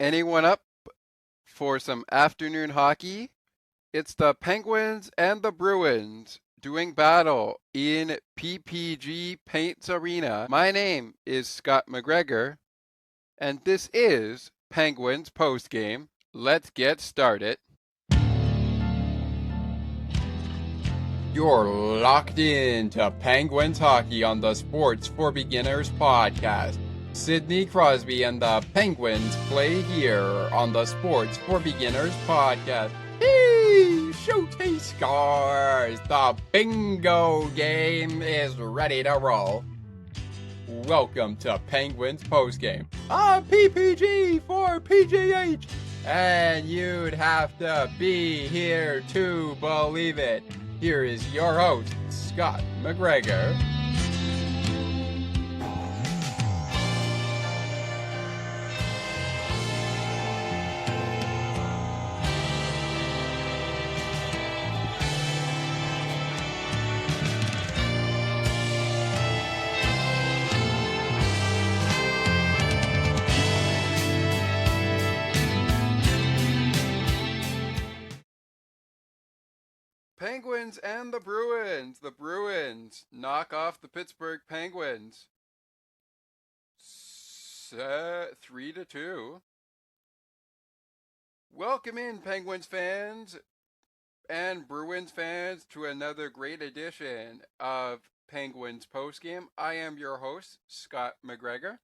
Anyone up for some afternoon hockey? It's the Penguins and the Bruins doing battle in PPG Paints Arena. My name is Scott McGregor, and this is Penguins postgame. Let's get started. You're locked in to Penguins hockey on the Sports for Beginners podcast. Sidney Crosby and the Penguins play here on the Sports for Beginners podcast. Hey, shoot, he scores! The bingo game is ready to roll. Welcome to Penguins postgame on PPG for PGH. And you'd have to be here to believe it. Here is your host, Scott McGregor. Penguins and the Bruins. The Bruins knock off the Pittsburgh Penguins 3-2. Welcome in, Penguins fans and Bruins fans, to another great edition of Penguins postgame. I am your host, Scott McGregor.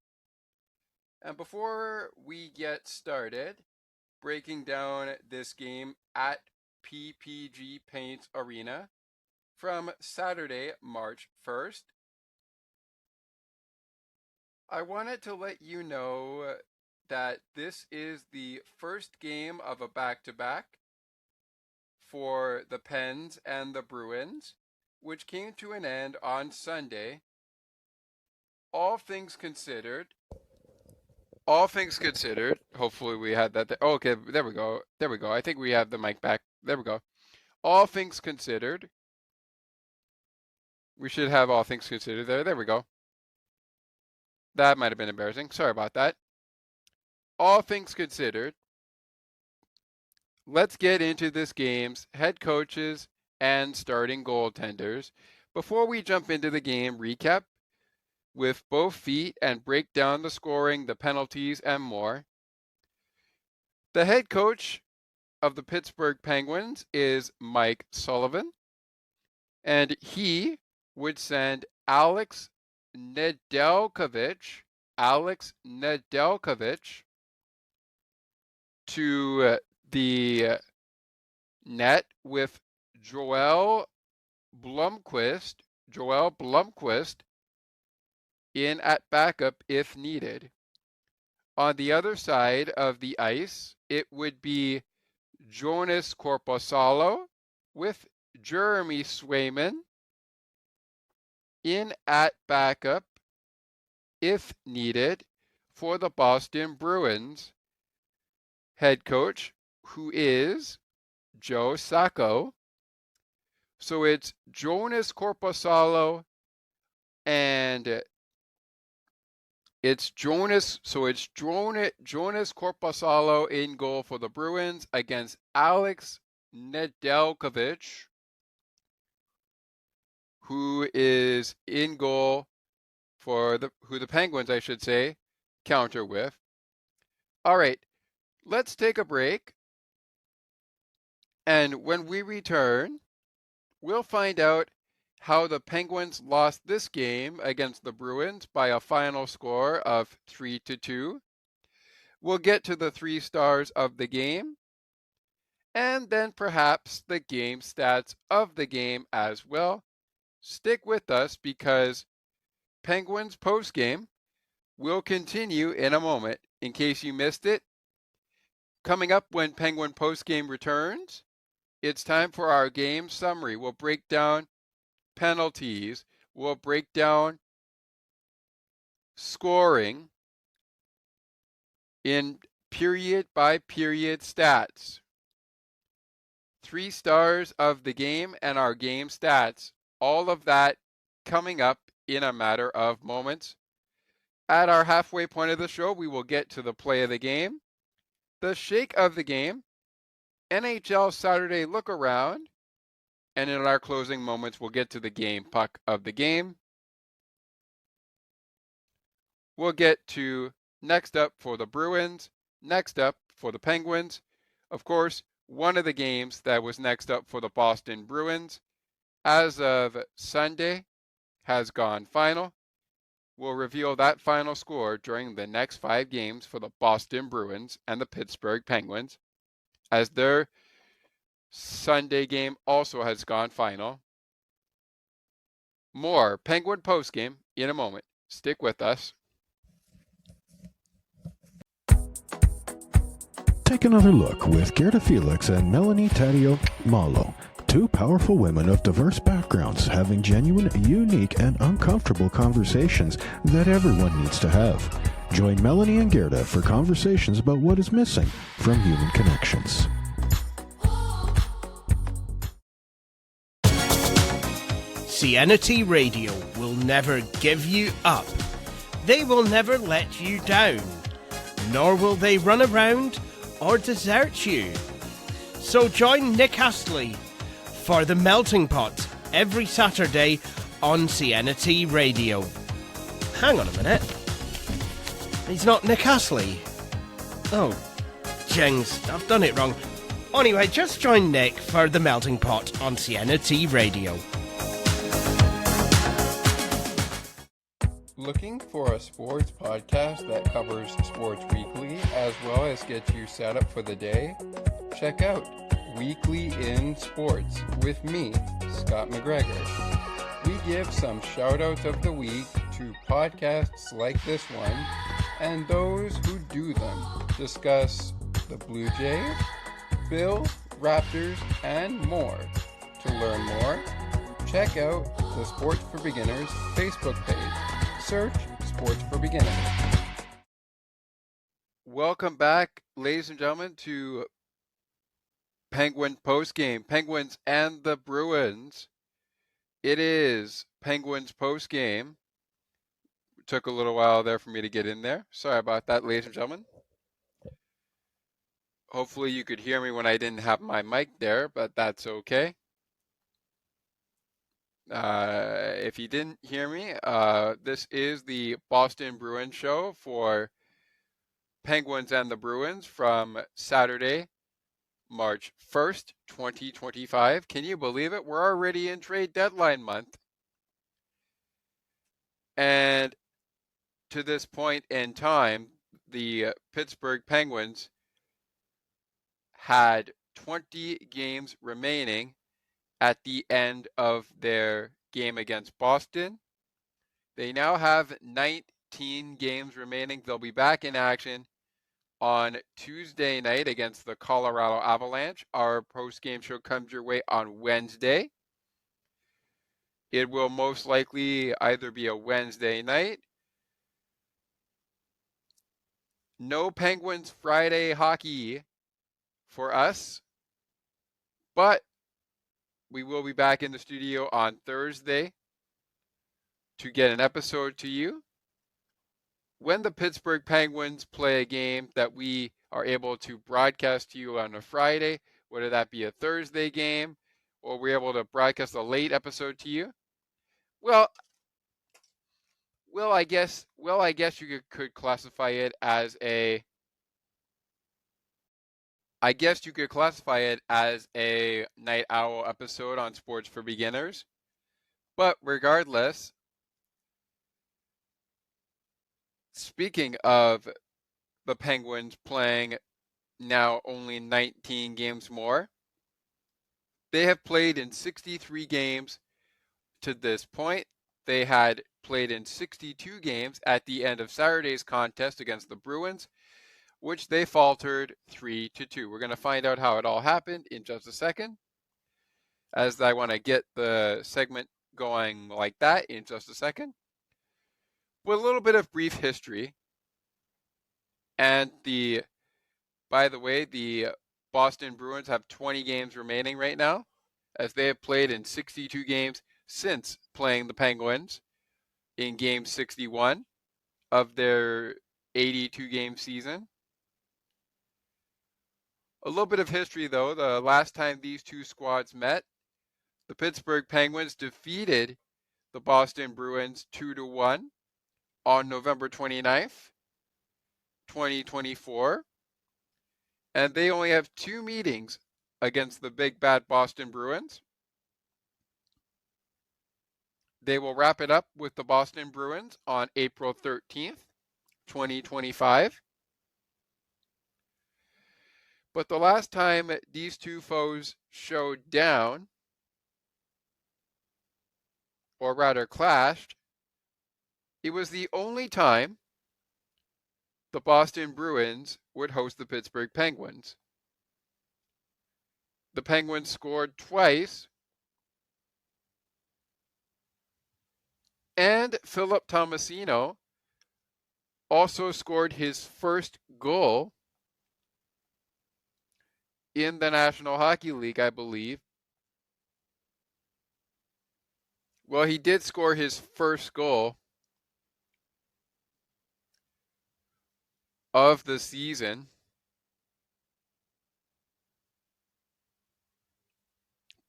And before we get started breaking down this game at PPG Paints Arena from Saturday, March 1st, I wanted to let you know that this is the first game of a back-to-back for the Pens and the Bruins, which came to an end on Sunday. All things considered, hopefully we had that. Oh, okay, there we go. I think we have the mic back. There we go. All things considered. We should have all things considered there. There we go. That might have been embarrassing. Sorry about that. All things considered, let's get into this game's head coaches and starting goaltenders before we jump into the game recap with both feet and break down the scoring, the penalties, and more. The head coach of the Pittsburgh Penguins is Mike Sullivan, and he would send Alex Nedeljkovic to the net with Joel Blomqvist in at backup if needed. On the other side of the ice, it would be Jonas Korpisalo with Jeremy Swayman in at backup if needed for the Boston Bruins head coach, who is Joe Sacco. So it's Jonas Korpisalo and Jonas Korpisalo in goal for the Bruins against Alex Nedeljkovic, who is in goal for who the Penguins, I should say, counter with. All right, let's take a break. And when we return, we'll find out how the Penguins lost this game against the Bruins by a final score of 3-2. We'll get to the 3 stars of the game, and then perhaps the game stats of the game as well. Stick with us because Penguins postgame will continue in a moment. In case you missed it, coming up when Penguin postgame returns, it's time for our game summary. We'll break down penalties, we'll break down scoring in period by period stats. 3 stars of the game and our game stats. All of that coming up in a matter of moments. At our halfway point of the show, we will get to the play of the game. the shake of the game, NHL Saturday look around, and in our closing moments, we'll get to the game puck of the game. We'll get to next up for the Bruins, next up for the Penguins. Of course, one of the games that was next up for the Boston Bruins, as of Sunday, has gone final. We'll reveal that final score during the next 5 games for the Boston Bruins and the Pittsburgh Penguins, as their Sunday game also has gone final. More Penguin postgame in a moment. Stick with us. Take another look with Gerda Felix and Melanie Taddeo Malo, two powerful women of diverse backgrounds having genuine, unique, and uncomfortable conversations that everyone needs to have. Join Melanie and Gerda for conversations about what is missing from human connections. CNT Radio will never give you up. They will never let you down. Nor will they run around or desert you. So join Nick Astley for The Melting Pot every Saturday on CNT Radio. Hang on a minute. He's not Nick Astley. Oh, jings, I've done it wrong. Anyway, just join Nick for The Melting Pot on CNT Radio. Looking for a sports podcast that covers sports weekly as well as gets you set up for the day? Check out Weekly in Sports with me, Scott McGregor. We give some shout-outs of the week to podcasts like this one and those who do them. Discuss the Blue Jays, Bills, Raptors, and more. To learn more, check out the Sports for Beginners Facebook page. Search Sports for Beginners. Welcome back, ladies and gentlemen, to Penguin postgame. Penguins and the Bruins. It is Penguins postgame. It took a little while there for me to get in there. Sorry about that, ladies and gentlemen. Hopefully you could hear me when I didn't have my mic there, but that's okay. If you didn't hear me, this is the Boston Bruins show for Penguins and the Bruins from Saturday, March 1st, 2025. Can you believe it? We're already in trade deadline month. And to this point in time, the Pittsburgh Penguins had 20 games remaining at the end of their game against Boston. They now have 19 games remaining. They'll be back in action on Tuesday night against the Colorado Avalanche. Our post-game show comes your way on Wednesday. It will most likely either be a Wednesday night. No Penguins Friday hockey for us, but we will be back in the studio on Thursday to get an episode to you. When the Pittsburgh Penguins play a game that we are able to broadcast to you on a Friday, whether that be a Thursday game or we're able to broadcast a late episode to you, well, I guess you could classify it as a Night Owl episode on Sports for Beginners. But regardless, speaking of the Penguins playing now only 19 games more, they have played in 63 games to this point. They had played in 62 games at the end of Saturday's contest against the Bruins, which they faltered 3-2. We're going to find out how it all happened in just a second, as I want to get the segment going like that in just a second. With a little bit of brief history, and by the way, the Boston Bruins have 20 games remaining right now, as they have played in 62 games since playing the Penguins in Game 61 of their 82-game season. A little bit of history, though. The last time these two squads met, the Pittsburgh Penguins defeated the Boston Bruins 2-1 on November 29th, 2024. And they only have 2 meetings against the big bad Boston Bruins. They will wrap it up with the Boston Bruins on April 13th, 2025. But the last time these two foes showed down, or rather clashed, it was the only time the Boston Bruins would host the Pittsburgh Penguins. The Penguins scored twice, and Philip Tomasino also scored his first goal in the National Hockey League, I believe. Well, he did score his first goal of the season.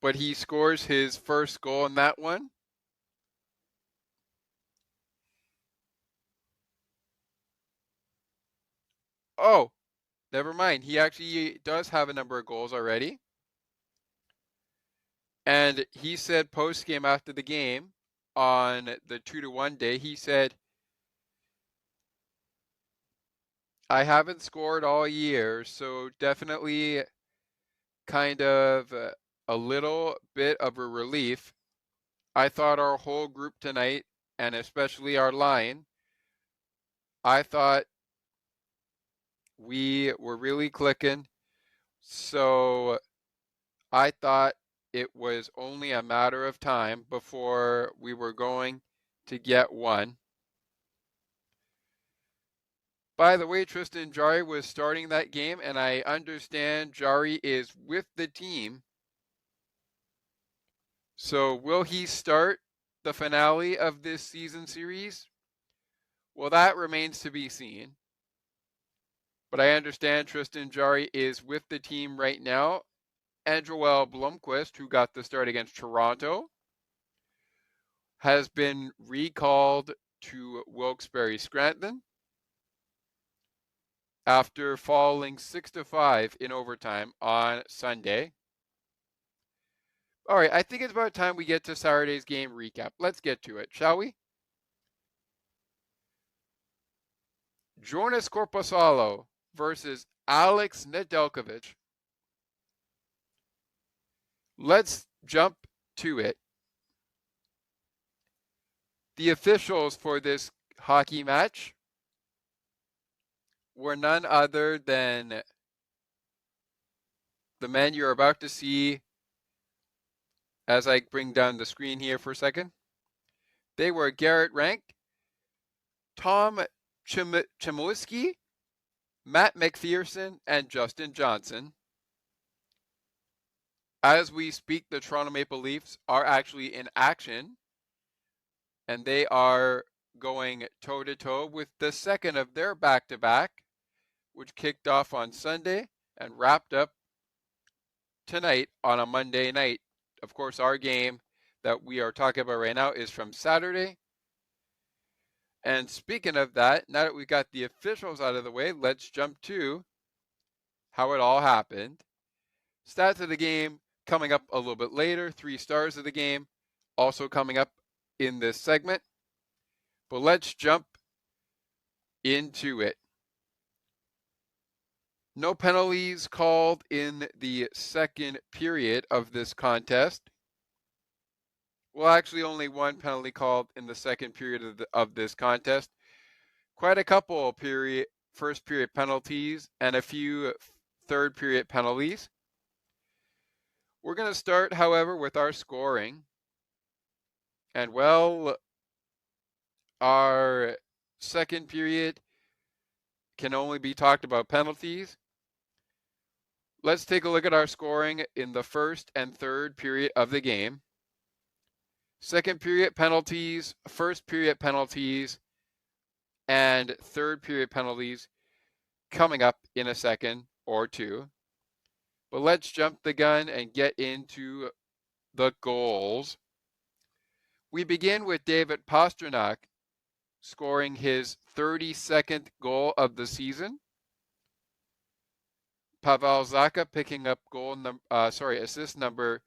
But he scores his first goal in that one. Oh, never mind. He actually does have a number of goals already. And he said post-game after the game on the 2-1 day, he said, I haven't scored all year, so definitely kind of a little bit of a relief. I thought our whole group tonight, and especially our line, I thought we were really clicking. So I thought it was only a matter of time before we were going to get one. By the way, Tristan Jarry was starting that game, and I understand Jarry is with the team. So will he start the finale of this season series? Well, that remains to be seen. But I understand Tristan Jarry is with the team right now. And Joel Blomqvist, who got the start against Toronto, has been recalled to Wilkes-Barre Scranton after falling 6-5 in overtime on Sunday. All right, I think it's about time we get to Saturday's game recap. Let's get to it, shall we? Jonas Korpisalo versus Alex Nedeljkovic. Let's jump to it. The officials for this hockey match were none other than the men you're about to see as I bring down the screen here for a second. They were Garrett Rank, Tom Chmielewski, Matt McPherson, and Justin Johnson. As we speak, the Toronto Maple Leafs are actually in action, and they are going toe-to-toe with the second of their back-to-back, which kicked off on Sunday and wrapped up tonight on a Monday night. Of course, our game that we are talking about right now is from Saturday. And speaking of that, now that we've got the officials out of the way, let's jump to how it all happened. Stats of the game coming up a little bit later. 3 stars of the game also coming up in this segment. But let's jump into it. No penalties called in the second period of this contest. Well, actually only one penalty called in the second period of this contest. Quite a couple first period penalties and a few third period penalties. We're going to start, however, with our scoring. And well, our second period can only be talked about penalties. Let's take a look at our scoring in the first and third period of the game. Second period penalties, first period penalties, and third period penalties coming up in a second or two. But let's jump the gun and get into the goals. We begin with David Pastrnak scoring his 32nd goal of the season. Pavel Zacha picking up assist number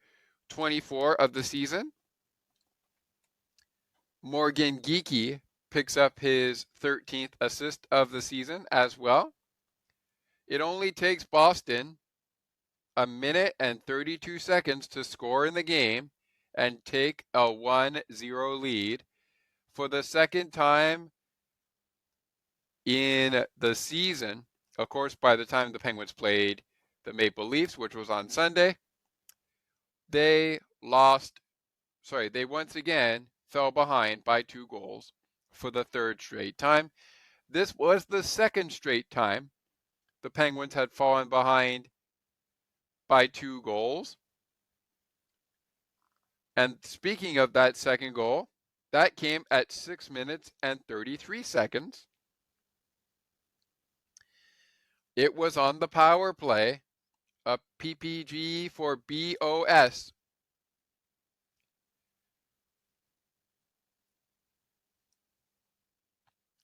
24 of the season. Morgan Geekie picks up his 13th assist of the season as well. It only takes Boston a minute and 32 seconds to score in the game and take a 1-0 lead for the second time in the season. Of course, by the time the Penguins played the Maple Leafs, which was on Sunday, they once again fell behind by 2 goals for the third straight time. This was the second straight time the Penguins had fallen behind by 2 goals. And speaking of that second goal, that came at 6 minutes and 33 seconds. It was on the power play, a PPG for BOS.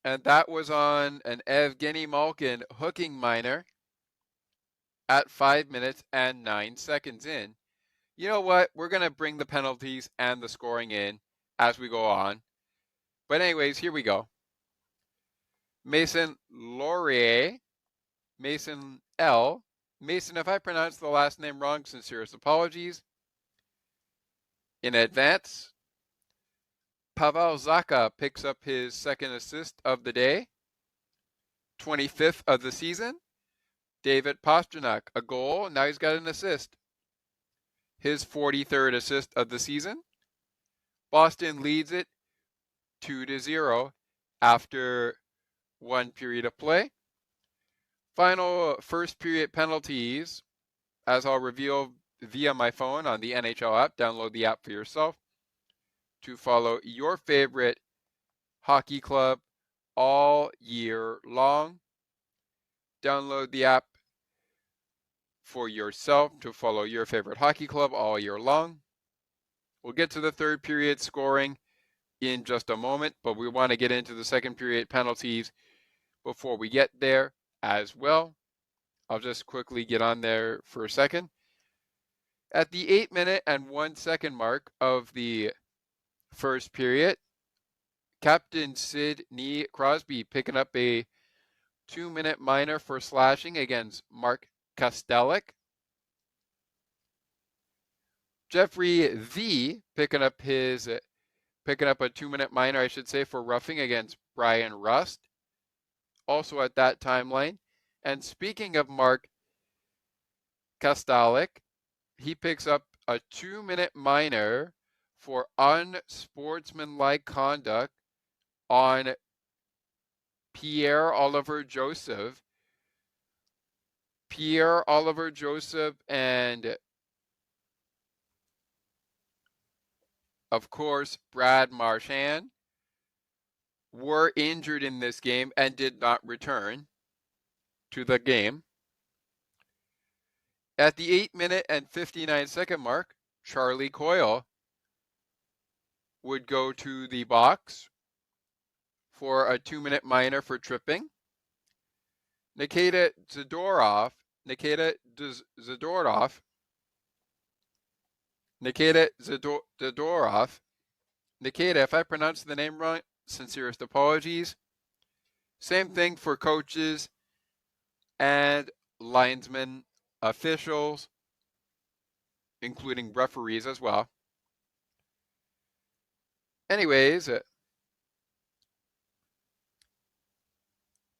And that was on an Evgeny Malkin hooking minor at 5 minutes and 9 seconds in. You know what? We're going to bring the penalties and the scoring in as we go on. But anyways, here we go. Mason Laurier, Mason L. Mason, if I pronounced the last name wrong, sincerest apologies in advance. Pavel Zacha picks up his second assist of the day, 25th of the season. David Pastrnak, a goal, now he's got an assist. His 43rd assist of the season. Boston leads it 2-0 after 1 period of play. Final first period penalties, as I'll reveal via my phone on the NHL app. Download the app for yourself to follow your favorite hockey club all year long. Download the app for yourself to follow your favorite hockey club all year long. We'll get to the third period scoring in just a moment, but we want to get into the second period penalties before we get there as well. I'll just quickly get on there for a second. At the 8 minute and 1 second mark of the first period, Captain Sidney Crosby picking up a 2-minute minor for slashing against Mark Kastelic. Jeffrey V picking up a 2-minute minor, I should say, for roughing against Brian Rust. Also at that timeline. And speaking of Mark Kastelic, he picks up a 2-minute minor for unsportsmanlike conduct on Pierre-Olivier Joseph. Pierre-Olivier Joseph and, of course, Brad Marchand were injured in this game and did not return to the game. At the 8 minute and 59 second mark, Charlie Coyle would go to the box for a 2-minute minor for tripping. Nikita Zadorov, if I pronounced the name wrong, sincerest apologies. Same thing for coaches and linesmen, officials, including referees as well. Anyways,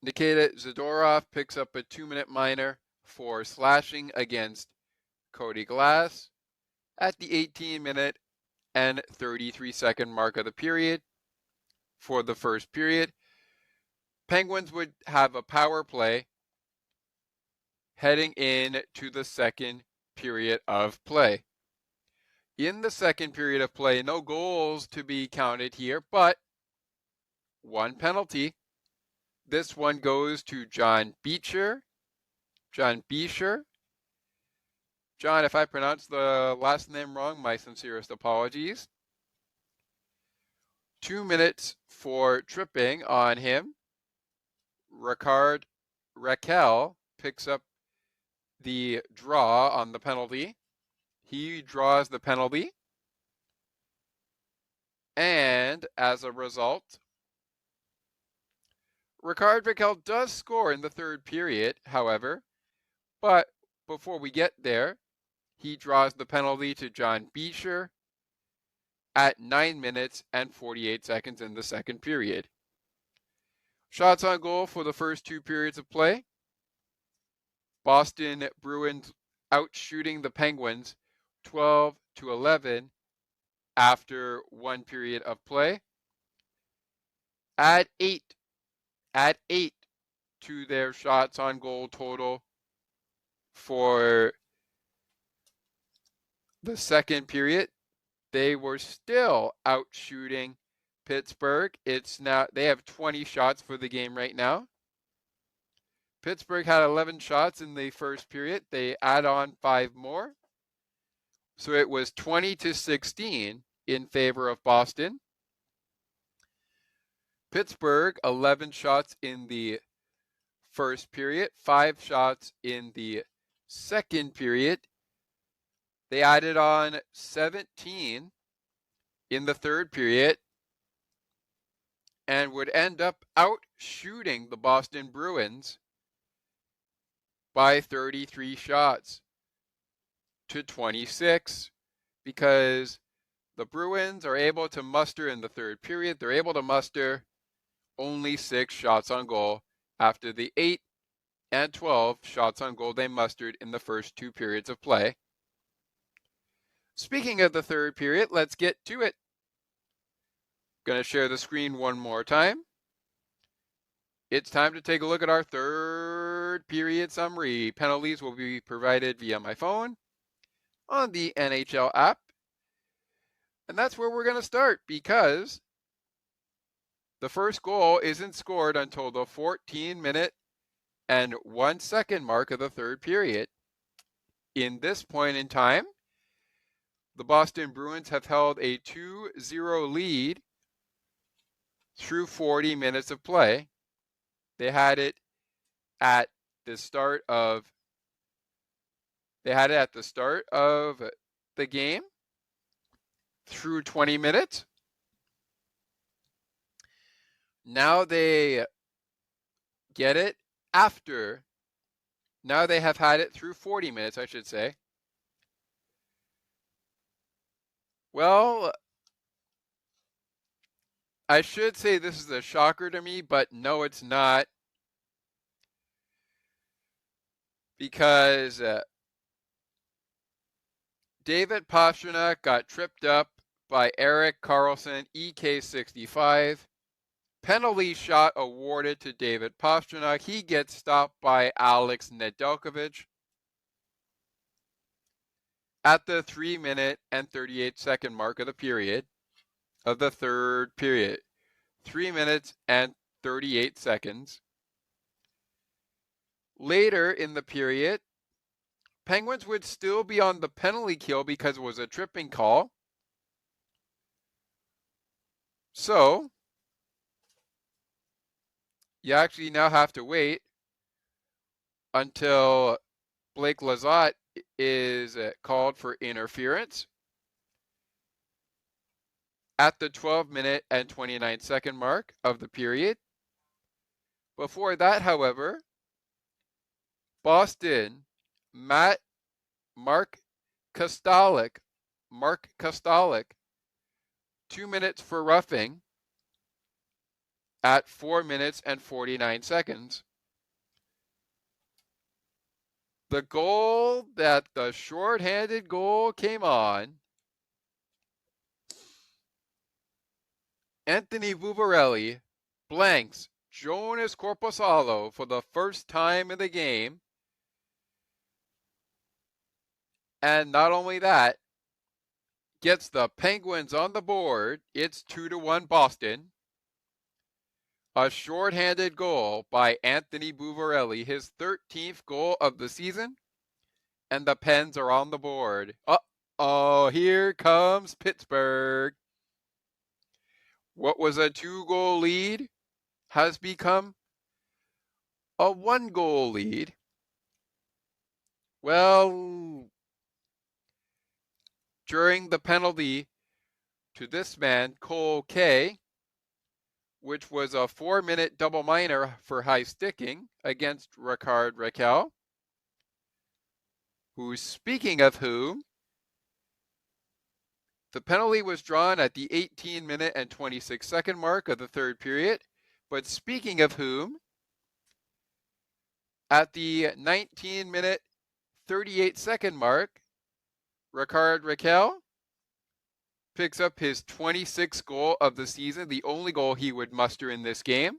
Nikita Zadorov picks up a 2-minute minor for slashing against Cody Glass at the 18-minute and 33-second mark of the period. For the first period, Penguins would have a power play heading in to the second period of play. In the second period of play, no goals to be counted here, but 1 penalty. This one goes to John Beecher. John, if I pronounced the last name wrong, my sincerest apologies. 2 minutes for tripping on him. Raquel picks up the draw on the penalty. He draws the penalty. And as a result, Raquel does score in the third period, however. But before we get there, he draws the penalty to John Beecher at 9 minutes and 48 seconds in the second period. Shots on goal for the first 2 periods of play. Boston Bruins outshooting the Penguins 12-11 after 1 period of play. Add 8 to their shots on goal total for the second period. They were still outshooting Pittsburgh. It's now they have 20 shots for the game right now. Pittsburgh had 11 shots in the first period. They add on 5 more. So it was 20-16 in favor of Boston. Pittsburgh, 11 shots in the first period, 5 shots in the second period. They added on 17 in the third period and would end up outshooting the Boston Bruins by 33 shots to 26 because the Bruins are able to muster in the third period. They're able to muster only 6 shots on goal after the 8 and 12 shots on goal they mustered in the first 2 periods of play. Speaking of the third period, let's get to it. Going to share the screen one more time. It's time to take a look at our third period summary. Penalties will be provided via my phone on the NHL app. And that's where we're going to start because the first goal isn't scored until the 14-minute and 1 second mark of the third period. In this point in time, the Boston Bruins have held a 2-0 lead through 40 minutes of play. They had it at the start of the game through 20 minutes. Now they get it after. Now they have had it through 40 minutes, I should say. Well, I should say this is a shocker to me, but no, it's not. Because David Pastrnak got tripped up by Erik Karlsson, EK65. Penalty shot awarded to David Pastrnak. He gets stopped by Alex Nedeljkovic at the 3-minute and 38-second mark of the period, of the third period. 3 minutes and 38 seconds. Later in the period, Penguins would still be on the penalty kill because it was a tripping call. So, you actually now have to wait until Blake Lizotte is called for interference at the 12-minute and 29-second mark of the period. Before that, however, Boston, Mark Kostalik, 2 minutes for roughing at 4 minutes and 49 seconds. The goal that the shorthanded goal came on, Anthony Vuvarelli blanks Jonas Korpisalo for the first time in the game. And not only that, gets the Penguins on the board. It's 2-1 Boston. A shorthanded goal by Anthony Vuvarelli, his 13th goal of the season, and the Pens are on the board. Uh-oh, here comes Pittsburgh. What was a 2-goal lead has become a 1-goal lead. Well, during the penalty to this man, Cole K, which was a 4-minute double minor for high sticking against Rickard Rakell, who, speaking of whom, the penalty was drawn at the 18-minute and 26-second mark of the third period, but speaking of whom, at the 19-minute 38-second mark, Rickard Rakell picks up his 26th goal of the season, the only goal he would muster in this game.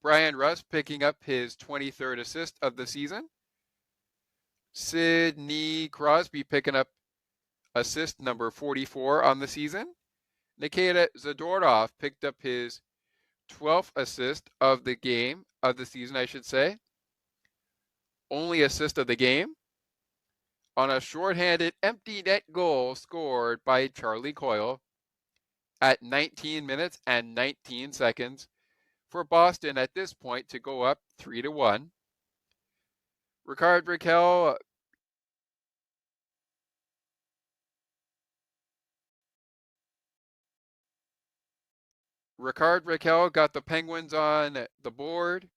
Brian Rust picking up his 23rd assist of the season. Sidney Crosby picking up assist number 44 on the season. Nikita Zadorov picked up his 12th assist of the season, I should say. Only assist of the game on a shorthanded empty net goal scored by Charlie Coyle at 19 minutes and 19 seconds for Boston at this point to go up 3-1. Rickard Rakell got the Penguins on the board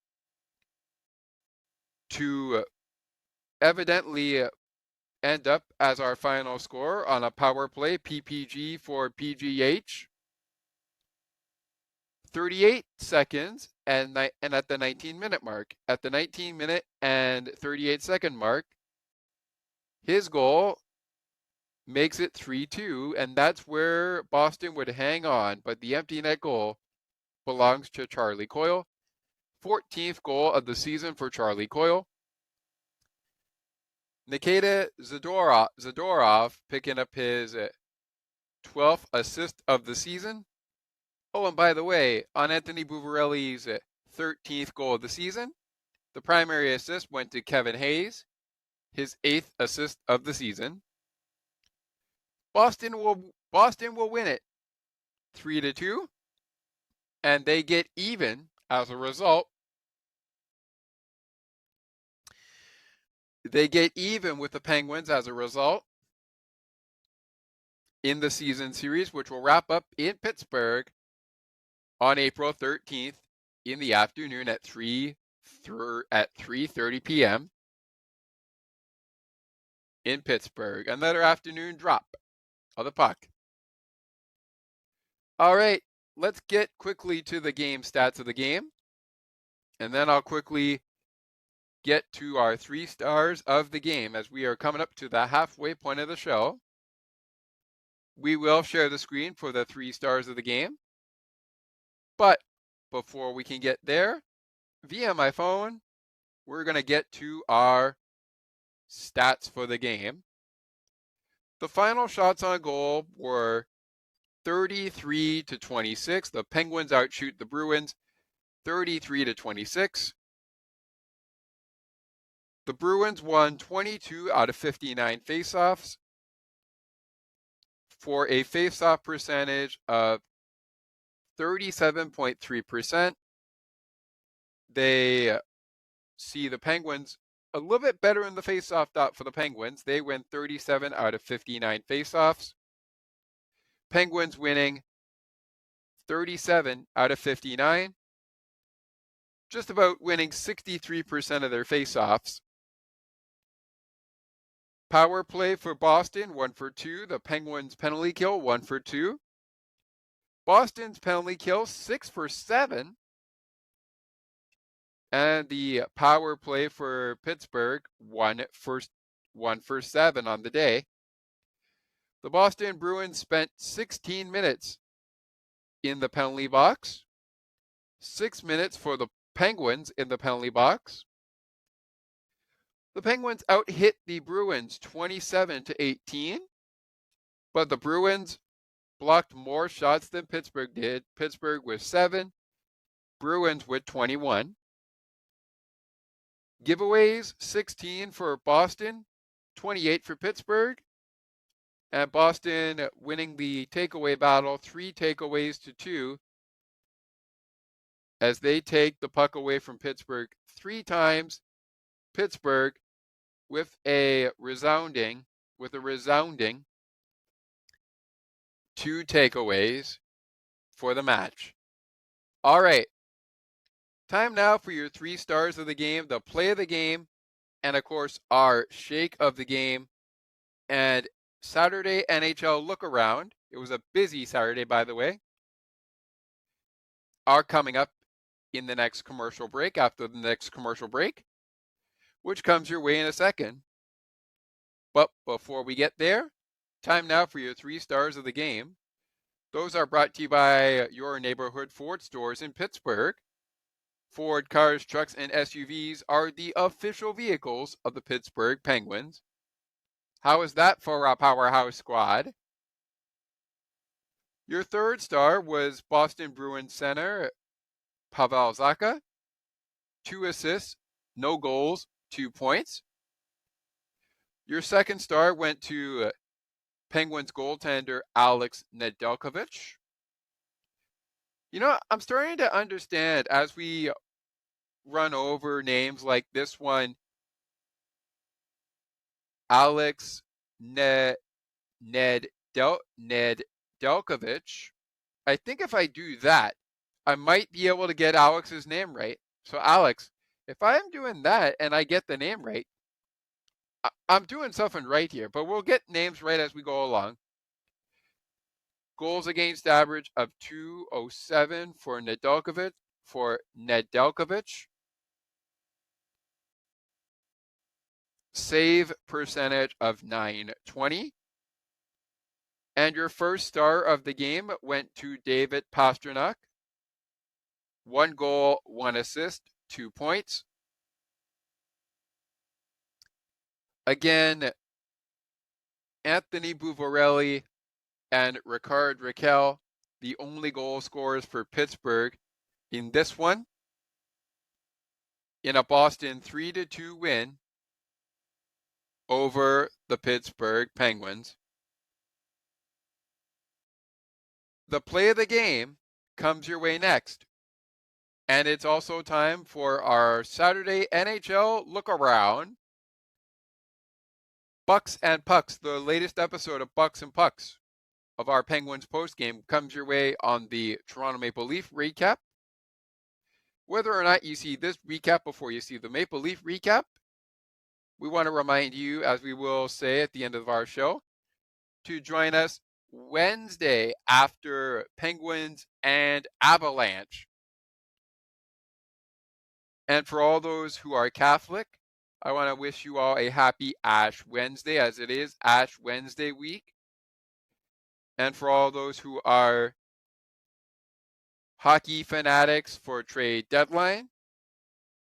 to evidently end up as our final score on a power play, PPG for PGH. 38 seconds and at the 19-minute mark. At the 19-minute and 38-second mark, his goal makes it 3-2, and that's where Boston would hang on, but the empty net goal belongs to Charlie Coyle. 14th goal of the season for Charlie Coyle. Nikita Zadorov picking up his 12th assist of the season. Oh, and by the way, on Anthony Buvarelli's 13th goal of the season, the primary assist went to Kevin Hayes, his 8th assist of the season. Boston will win it 3-2, and they get even as a result. They get even with the Penguins as a result in the season series, which will wrap up in Pittsburgh on April 13th in the afternoon at 3:30 p.m. in Pittsburgh. Another afternoon drop of the puck. All right, let's get quickly to the game stats of the game, and then I'll quickly get to our 3 stars of the game as we are coming up to the halfway point of the show. We will share the screen for the 3 stars of the game. But before we can get there, via my phone, we're going to get to our stats for the game. The final shots on goal were 33-26. The Penguins outshoot the Bruins 33-26. The Bruins won 22 out of 59 faceoffs for a faceoff percentage of 37.3%. They see the Penguins a little bit better in the faceoff dot for the Penguins. They win 37 out of 59 faceoffs. Penguins winning 37 out of 59. Just about winning 63% of their faceoffs. Power play for Boston, 1 for 2. The Penguins penalty kill, 1 for 2. Boston's penalty kill, 6 for 7. And the power play for Pittsburgh, 1 for 7 on the day. The Boston Bruins spent 16 minutes in the penalty box. 6 minutes for the Penguins in the penalty box. The Penguins out-hit the Bruins 27-18, but the Bruins blocked more shots than Pittsburgh did. Pittsburgh with 7, Bruins with 21. Giveaways, 16 for Boston, 28 for Pittsburgh. And Boston winning the takeaway battle, 3 takeaways to 2, as they take the puck away from Pittsburgh 3 times. Pittsburgh with a resounding 2 takeaways for the match. All right. Time now for your 3 stars of the game, the play of the game, and of course our shake of the game and Saturday NHL look around. It was a busy Saturday, by the way. Are coming up in the next commercial break, after the next commercial break, which comes your way in a second. But before we get there, time now for your 3 stars of the game. Those are brought to you by your neighborhood Ford stores in Pittsburgh. Ford cars, trucks, and SUVs are the official vehicles of the Pittsburgh Penguins. How is that for a powerhouse squad? Your 3rd star was Boston Bruins center Pavel Zacha. 2 assists, no goals, 2 points. Your 2nd star went to Penguins goaltender Alex Nedeljkovic. You know, I'm starting to understand as we run over names like this one, Alex Nedeljkovic. I think if I do that, I might be able to get Alex's name right. So Alex, if I'm doing that and I get the name right, I'm doing something right here, but we'll get names right as we go along. Goals against average of .207 for Nedeljkovic. Save percentage of .920. And your 1st star of the game went to David Pastrnak. 1 goal, 1 assist, 2 points. Again, Anthony Buvarelli and Ricard Raquel, the only goal scorers for Pittsburgh in this one, in a Boston 3-2 win over the Pittsburgh Penguins. The play of the game comes your way next. And it's also time for our Saturday NHL look around. Bucks and Pucks, the latest episode of Bucks and Pucks of our Penguins postgame comes your way on the Toronto Maple Leaf recap. Whether or not you see this recap before you see the Maple Leaf recap, we want to remind you, as we will say at the end of our show, to join us Wednesday after Penguins and Avalanche. And for all those who are Catholic, I want to wish you all a happy Ash Wednesday, as it is Ash Wednesday week. And for all those who are hockey fanatics for trade deadline,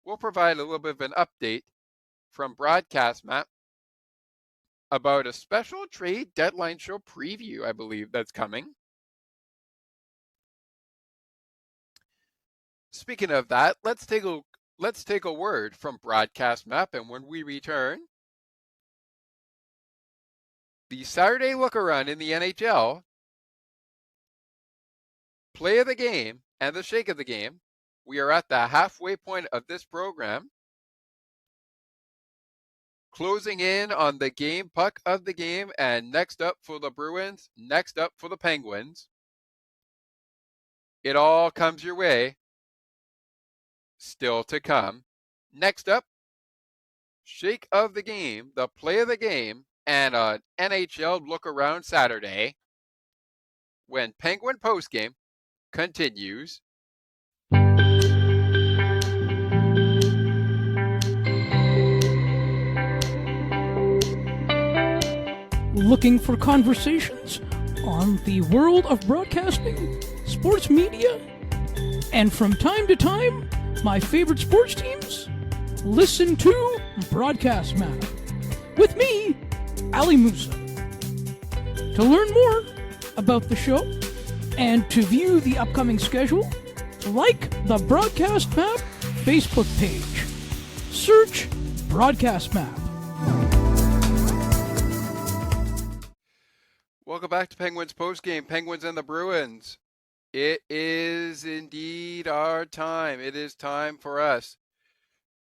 we'll provide a little bit of an update from Broadcast Map about a special trade deadline show preview, I believe, that's coming. Speaking of that, let's take a word from Broadcast Map, and when we return, the Saturday look-around in the NHL, play of the game, and the shake of the game. We are at the halfway point of this program, closing in on the game puck of the game, and next up for the Bruins, next up for the Penguins. It all comes your way. Still to come. Next up, shake of the game, the play of the game, and an NHL look around Saturday when Penguin postgame continues. Looking for conversations on the world of broadcasting, sports media, and from time to time, my favorite sports teams? Listen to Broadcast Map with me, Ali Musa. To learn more about the show and to view the upcoming schedule, like the Broadcast Map Facebook page. Search Broadcast Map. Welcome back to Penguins Postgame, Penguins and the Bruins. It is indeed our time. It is time for us.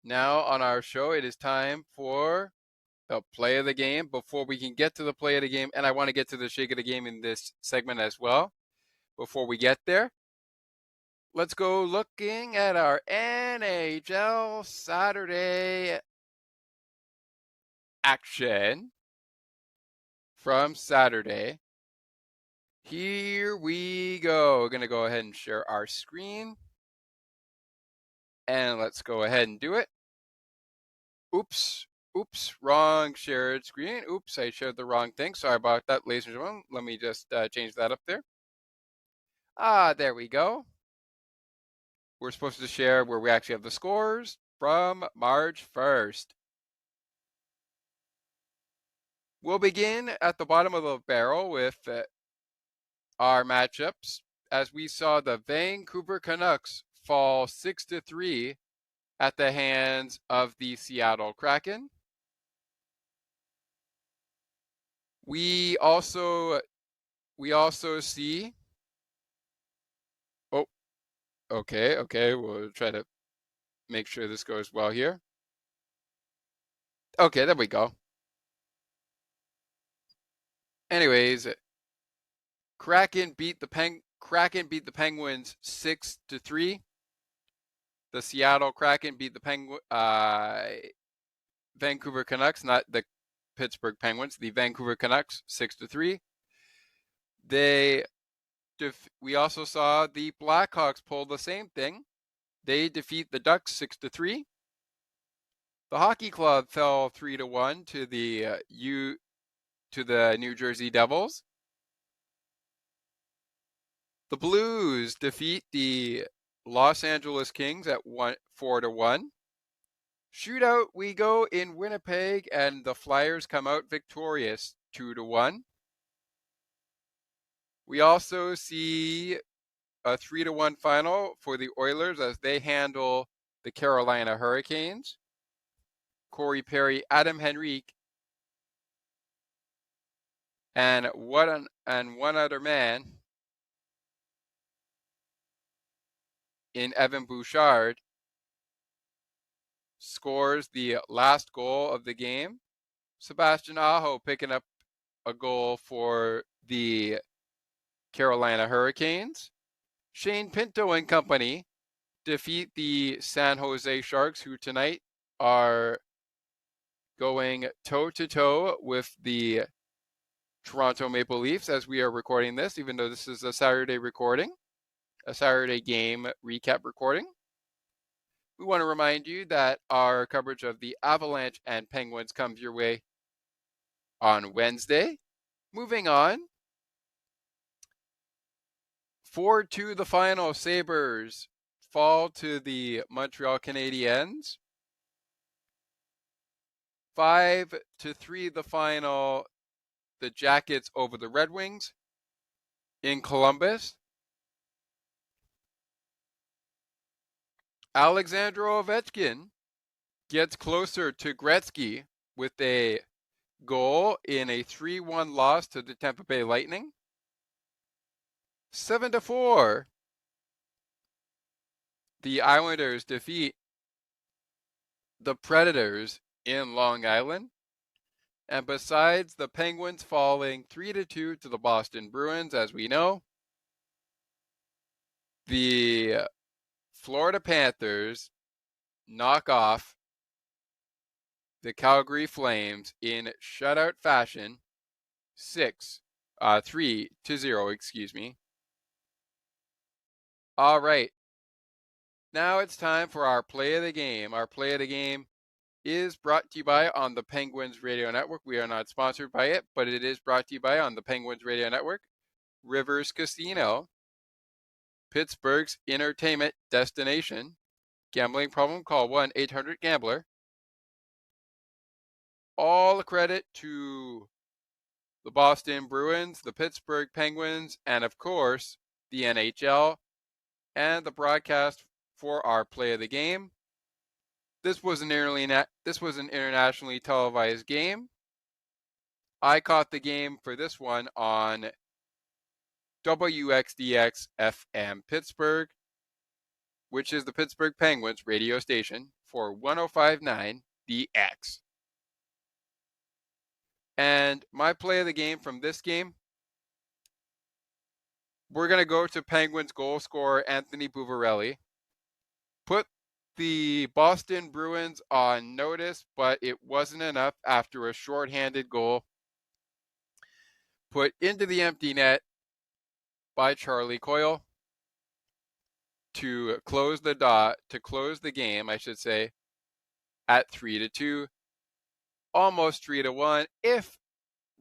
Now on our show, it is time for the play of the game. Before we can get to the play of the game, and I want to get to the shake of the game in this segment as well. Before we get there, let's go looking at our NHL Saturday action from Saturday. Here we go. We're going to go ahead and share our screen. And let's go ahead and do it. Oops, wrong shared screen. Oops, I shared the wrong thing. Sorry about that, ladies and gentlemen. Let me just change that up there. There we go. We're supposed to share where we actually have the scores from March 1st. We'll begin at the bottom of the barrel with our matchups, as we saw the Vancouver Canucks fall 6-3 at the hands of the Seattle Kraken. We also see. Oh, okay. We'll try to make sure this goes well here. Okay, there we go. Anyways, Kraken beat the Penguins 6-3. The Seattle Kraken beat the Vancouver Canucks, not the Pittsburgh Penguins. The Vancouver Canucks 6-3. We also saw the Blackhawks pull the same thing. They defeat the Ducks 6-3. The Hockey Club fell 3-1 to the New Jersey Devils. The Blues defeat the Los Angeles Kings at 4-1. Shootout we go in Winnipeg, and the Flyers come out victorious 2-1. We also see a 3-1 final for the Oilers as they handle the Carolina Hurricanes. Corey Perry, Adam Henrique, and one other man in Evan Bouchard scores the last goal of the game. Sebastian Aho picking up a goal for the Carolina Hurricanes. Shane Pinto and company defeat the San Jose Sharks, who tonight are going toe-to-toe with the Toronto Maple Leafs as we are recording this, even though this is a Saturday recording, a Saturday game recap recording. We want to remind you that our coverage of the Avalanche and Penguins comes your way on Wednesday. Moving on. 4-2 the final. Sabres fall to the Montreal Canadiens. 5-3 the final. The Jackets over the Red Wings in Columbus. Alexander Ovechkin gets closer to Gretzky with a goal in a 3-1 loss to the Tampa Bay Lightning. 7-4. The Islanders defeat the Predators in Long Island. And besides the Penguins falling 3-2 to the Boston Bruins, as we know, the Florida Panthers knock off the Calgary Flames in shutout fashion, 3-0, excuse me. All right. Now it's time for our play of the game. Our play of the game is brought to you by on the Penguins Radio Network. We are not sponsored by it, but it is brought to you by on the Penguins Radio Network. Rivers Casino, Pittsburgh's entertainment destination. Gambling problem? Call 1-800-GAMBLER. All the credit to the Boston Bruins, the Pittsburgh Penguins, and of course, the NHL and the broadcast for our play of the game. This was an internationally televised game. I caught the game for this one on WXDX FM Pittsburgh, which is the Pittsburgh Penguins radio station for 105.9 The X. And my play of the game from this game, we're going to go to Penguins goal scorer Anthony Buvarelli. Put the Boston Bruins on notice, but it wasn't enough after a shorthanded goal put into the empty net by Charlie Coyle to close the game, I should say, at 3-2, almost 3-1. If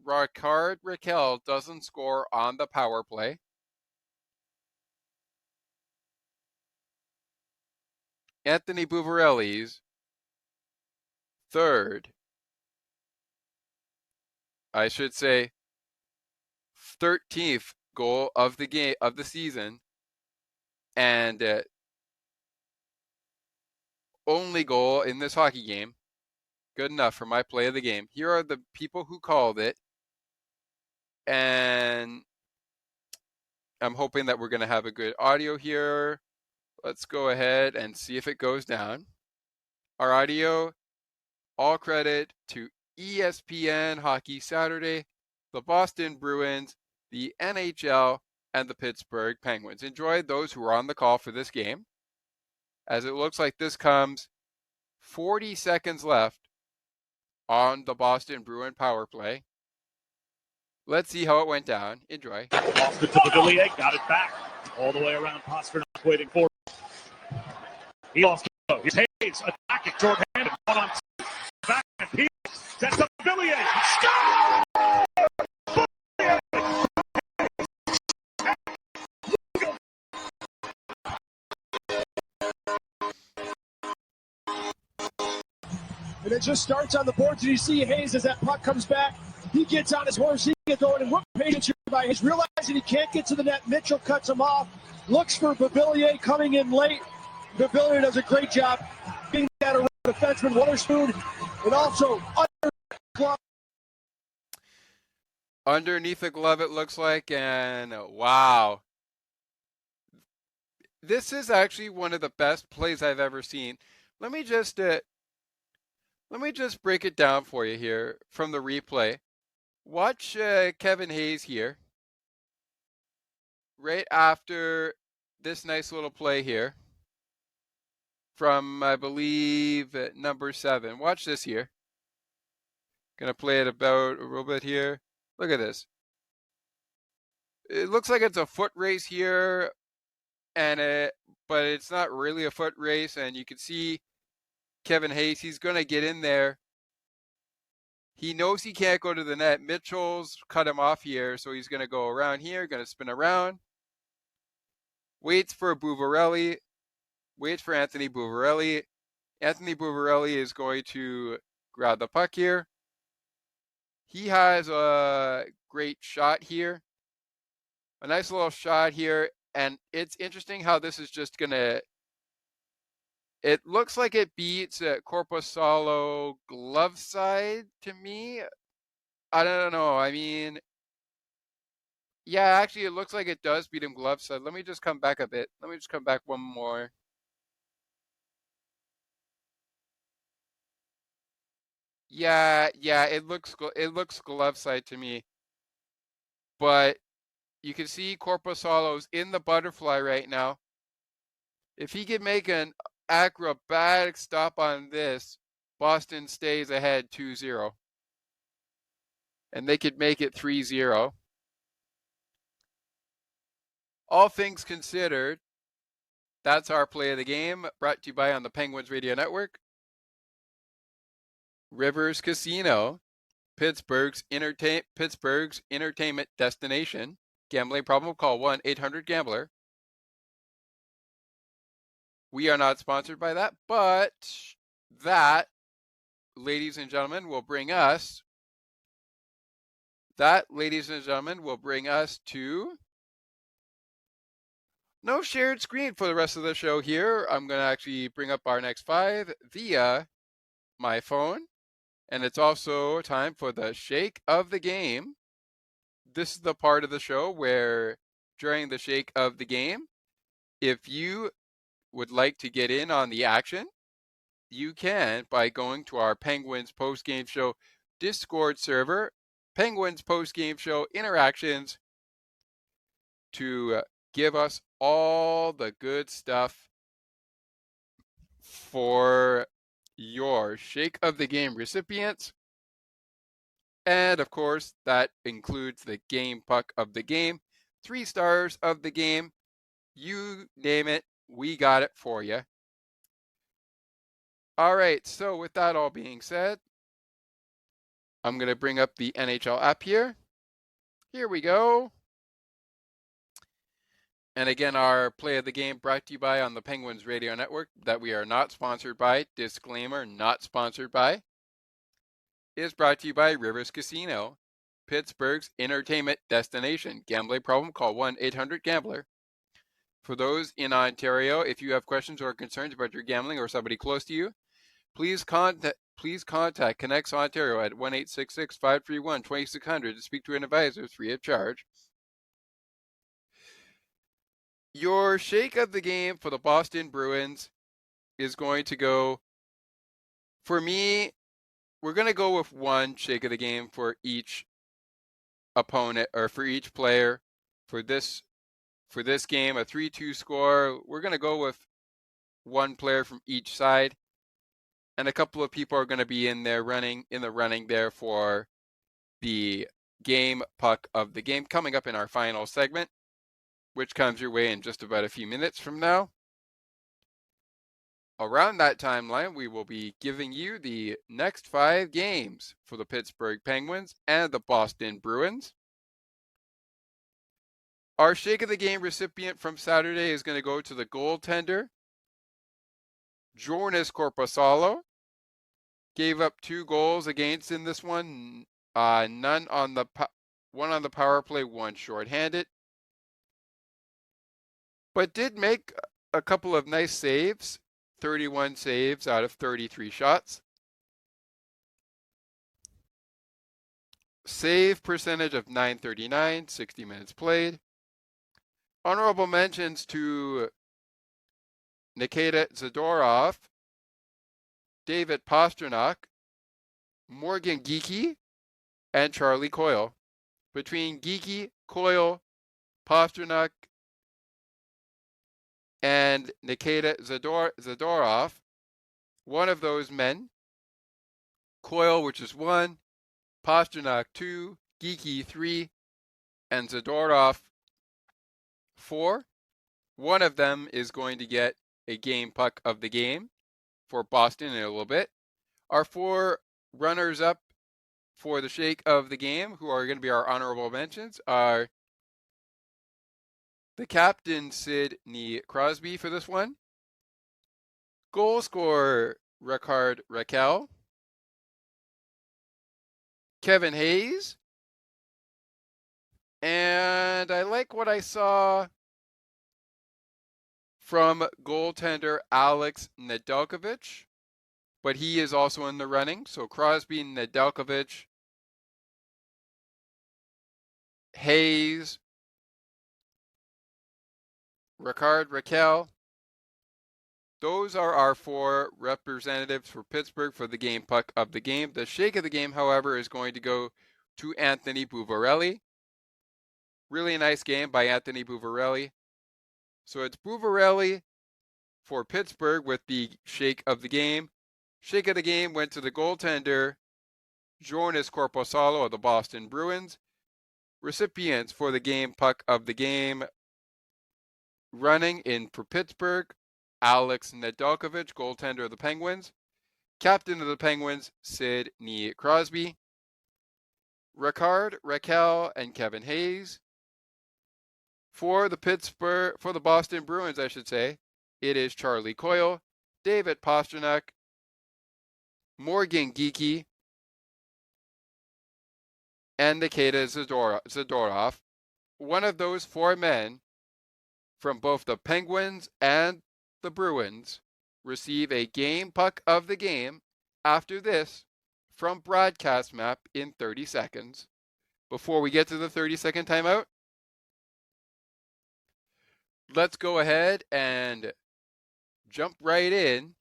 Rickard Rakell doesn't score on the power play, Anthony Buvarelli's third, I should say 13th goal of the season, and only goal in this hockey game. Good enough for my play of the game. Here are the people who called it, and I'm hoping that we're going to have a good audio here. Let's go ahead and see if it goes down. Our audio, all credit to ESPN Hockey Saturday, the Boston Bruins, the NHL, and the Pittsburgh Penguins. Enjoy those who are on the call for this game, as it looks like this comes 40 seconds left on the Boston Bruin power play. Let's see how it went down. Enjoy. Lost it to Villiers, got it back. All the way around, Pasternak waiting for it. He lost it. He's Hayes attacking, short-handed, 1-on-2. Back and he sets up Villiers. Score! And it just starts on the boards, and you see Hayes as that puck comes back. He gets on his horse, he gets going, and what patience here by Hayes. Realizing he can't get to the net, Mitchell cuts him off, looks for Bavillier coming in late. Bavillier does a great job being that around defenseman Witherspoon, and also underneath the glove, it looks like, and wow. This is actually one of the best plays I've ever seen. Let me just break it down for you here from the replay. Watch Kevin Hayes here. Right after this nice little play here from, I believe, number 7. Watch this here. Gonna play it about a little bit here. Look at this. It looks like it's a foot race here, but it's not really a foot race, and you can see Kevin Hayes, he's going to get in there. He knows he can't go to the net. Mitchell's cut him off here, so he's going to go around here, going to spin around. Waits for Buvarelli. Waits for Anthony Buvarelli. Anthony Buvarelli is going to grab the puck here. He has a great shot here. A nice little shot here, and it's interesting how this is just going to... It looks like it beats Korpisalo glove side to me. I don't know. I mean, yeah, actually, it looks like it does beat him glove side. Let me just come back a bit. Let me just come back one more. Yeah, it looks glove side to me. But you can see Korpisalo's in the butterfly right now. If he could make an acrobatic stop on this, Boston stays ahead 2-0. And they could make it 3-0. All things considered, that's our play of the game, brought to you by on the Penguins Radio Network. Rivers Casino, Pittsburgh's entertainment destination. Gambling problem? Call 1-800-GAMBLER. We are not sponsored by that, but that, ladies and gentlemen, will bring us to No shared screen for the rest of the show here. I'm going to actually bring up our next 5 via my phone. And it's also time for the shake of the game. This is the part of the show where during the shake of the game, if you would like to get in on the action, you can by going to our Penguins post-game show Discord server, Penguins post-game show interactions, to give us all the good stuff for your shake of the game recipients. And of course, that includes the game puck of the game, 3 stars of the game. You name it, we got it for you. All right, so with that all being said, I'm going to bring up the NHL app here. Here we go. And again, our play of the game brought to you by on the Penguins Radio Network, that we are not sponsored by, disclaimer, not sponsored by, is brought to you by Rivers Casino, Pittsburgh's entertainment destination. Gambling problem? Call 1-800-GAMBLER. For those in Ontario, if you have questions or concerns about your gambling or somebody close to you, please contact Connects Ontario at 1-866-531-2600 to speak to an advisor free of charge. Your shake of the game for the Boston Bruins is going to go, for me, we're going to go with one shake of the game for each opponent, or for each player. For this game, a 3-2 score, we're going to go with one player from each side. And a couple of people are going to be in the running there for the game puck of the game coming up in our final segment, which comes your way in just about a few minutes from now. Around that timeline, we will be giving you the next 5 games for the Pittsburgh Penguins and the Boston Bruins. Our shake of the game recipient from Saturday is going to go to the goaltender, Joonas Korpisalo. Gave up 2 goals against in this one. One on the power play, 1 shorthanded. But did make a couple of nice saves. 31 saves out of 33 shots. Save percentage of .939, 60 minutes played. Honorable mentions to Nikita Zadorov, David Pastrnak, Morgan Geekie, and Charlie Coyle. Between Geekie, Coyle, Pastrnak, and Nikita Zadorov, one of those men, Coyle, which is 1, Pastrnak 2, Geekie 3, and Zadorov 4. One of them is going to get a game puck of the game for Boston in a little bit. Our 4 runners-up for the shake of the game, who are going to be our honorable mentions, are the captain, Sidney Crosby, for this one. Goal scorer, Rickard Rakell. Kevin Hayes. And I like what I saw from goaltender Alex Nedeljkovic, but he is also in the running. So Crosby, Nedeljkovic, Hayes, Rickard Rakell. Those are our 4 representatives for Pittsburgh for the game puck of the game. The shake of the game, however, is going to go to Anthony Buvarelli. Really nice game by Anthony Buvarelli. So it's Buvarelli for Pittsburgh with the shake of the game. Shake of the game went to the goaltender, Joonas Korpisalo of the Boston Bruins. Recipients for the game puck of the game, running in for Pittsburgh, Alex Nedeljkovic, goaltender of the Penguins. Captain of the Penguins, Sidney Crosby. Rickard Rakell and Kevin Hayes. For the Boston Bruins, I should say, it is Charlie Coyle, David Pastrnak, Morgan Geekie, and Nikita Zadorov. One of those 4 men from both the Penguins and the Bruins receive a game puck of the game after this from Broadcast Map in 30 seconds. Before we get to the 30-second timeout, let's go ahead and jump right in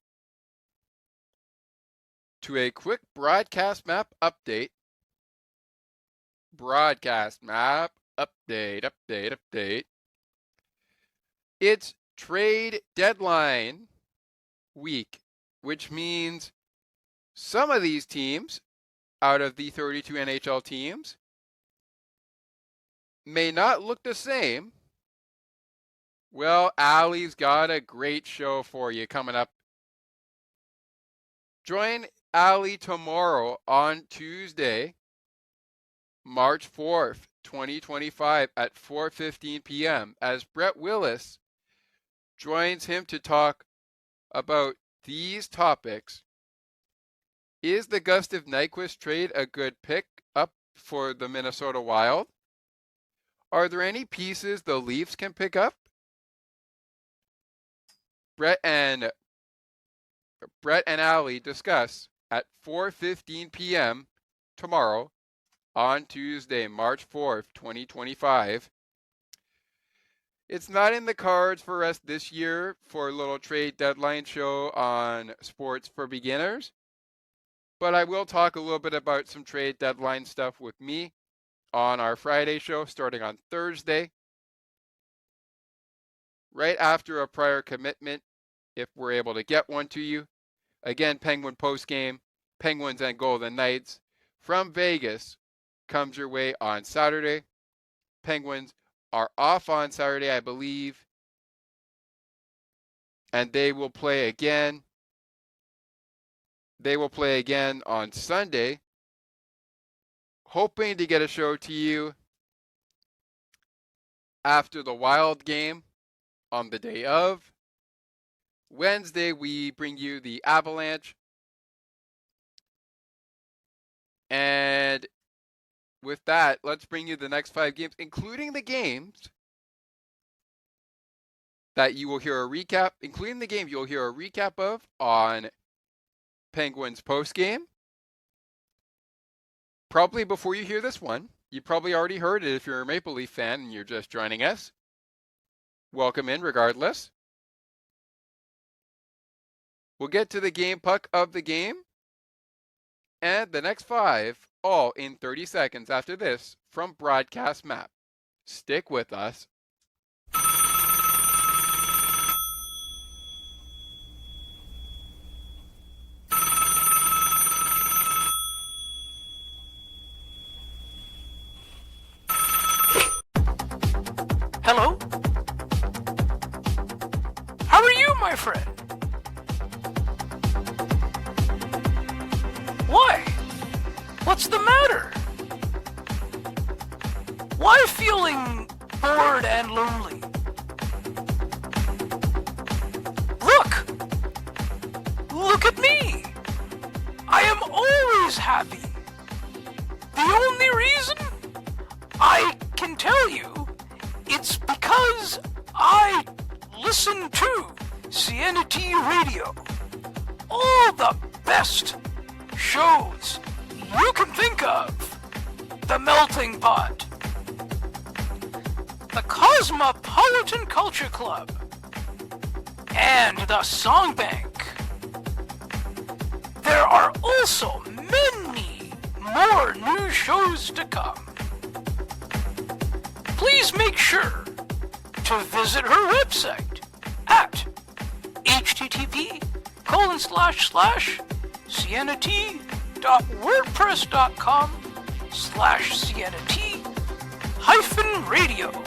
to a quick Broadcast Map update. Broadcast Map update. It's trade deadline week, which means some of these teams out of the 32 NHL teams may not look the same. Well, Allie's got a great show for you coming up. Join Allie tomorrow on Tuesday, March 4th, 2025 at 4:15 p.m. as Brett Willis joins him to talk about these topics. Is the Gustav Nyquist trade a good pick up for the Minnesota Wild? Are there any pieces the Leafs can pick up? Brett and Allie discuss at 4:15 p.m. tomorrow on Tuesday, March 4th, 2025. It's not in the cards for us this year for a little trade deadline show on Sports for Beginners, but I will talk a little bit about some trade deadline stuff with me on our Friday show starting on Thursday, right after a prior commitment, if we're able to get one to you. Again, Penguin postgame, Penguins and Golden Knights from Vegas comes your way on Saturday. Penguins are off on Saturday, I believe, and they will play again. They will play again on Sunday, hoping to get a show to you after the Wild game on the day of. Wednesday, we bring you the Avalanche. And with that, let's bring you the next 5 games, including the games that you will hear a recap, including the game you'll hear a recap of on Penguins postgame. Probably before you hear this one. You probably already heard it if you're a Maple Leaf fan and you're just joining us. Welcome in regardless. We'll get to the game puck of the game. And the next 5, all in 30 seconds after this from Broadcast Map. Stick with us. Hello? How are you, my friend? Why? What's the matter? Why feeling bored and lonely? Look at me! I am always happy. The only reason? I can tell you, it's because I listen to CNT Radio. All the best shows you can think of. The Melting Pot, the Cosmopolitan Culture Club, and the Song Bank. There are also many more new shows to come. Please make sure to visit her website at http://sienna-wordpress.com/sienna-radio.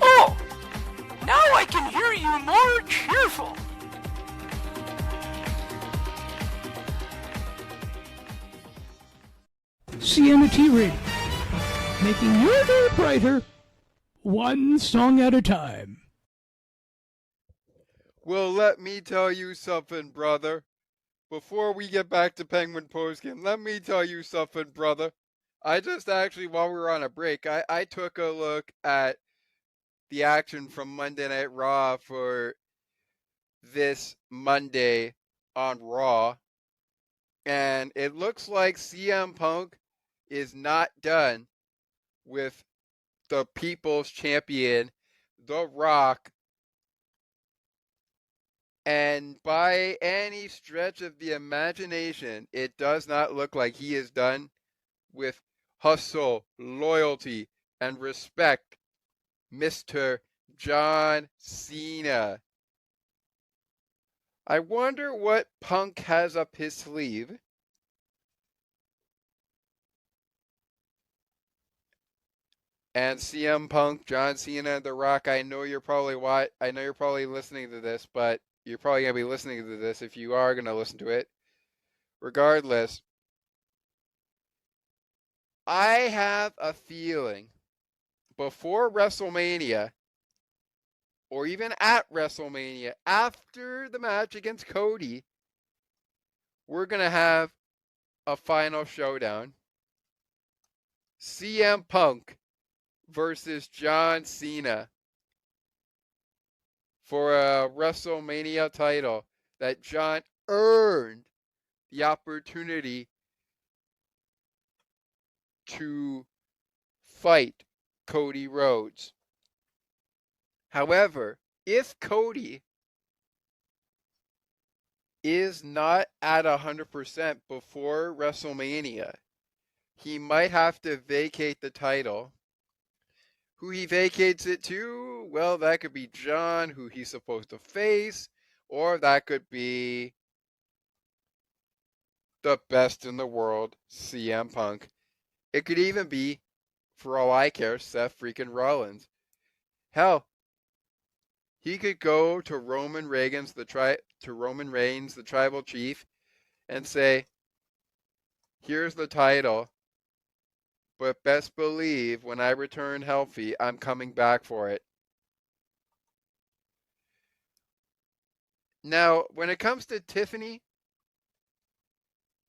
Oh, now I can hear you more cheerful. CNT Radio, making your day brighter, one song at a time. Well, let me tell you something, brother. Before we get back to Penguin postgame, let me tell you something, brother. I just actually, while we were on a break, I took a look at the action from Monday Night Raw for this Monday on Raw. And it looks like CM Punk is not done with the People's Champion, The Rock. And by any stretch of the imagination, it does not look like he is done with hustle, loyalty, and respect, Mr. John Cena. I wonder what Punk has up his sleeve. And CM Punk, John Cena, The Rock, I know you're probably listening to this, but you're probably going to be listening to this if you are going to listen to it. Regardless, I have a feeling before WrestleMania, or even at WrestleMania, after the match against Cody, we're going to have a final showdown. CM Punk versus John Cena for a WrestleMania title that John earned the opportunity to fight Cody Rhodes. However, if Cody is not at 100% before WrestleMania, he might have to vacate the title. Who he vacates it to? Well, that could be John, who he's supposed to face, or that could be the best in the world, CM Punk. It could even be, for all I care, Seth freaking Rollins. Hell, he could go to Roman Reigns, the tribal chief, and say, "Here's the title. But best believe when I return healthy, I'm coming back for it." Now, when it comes to Tiffany,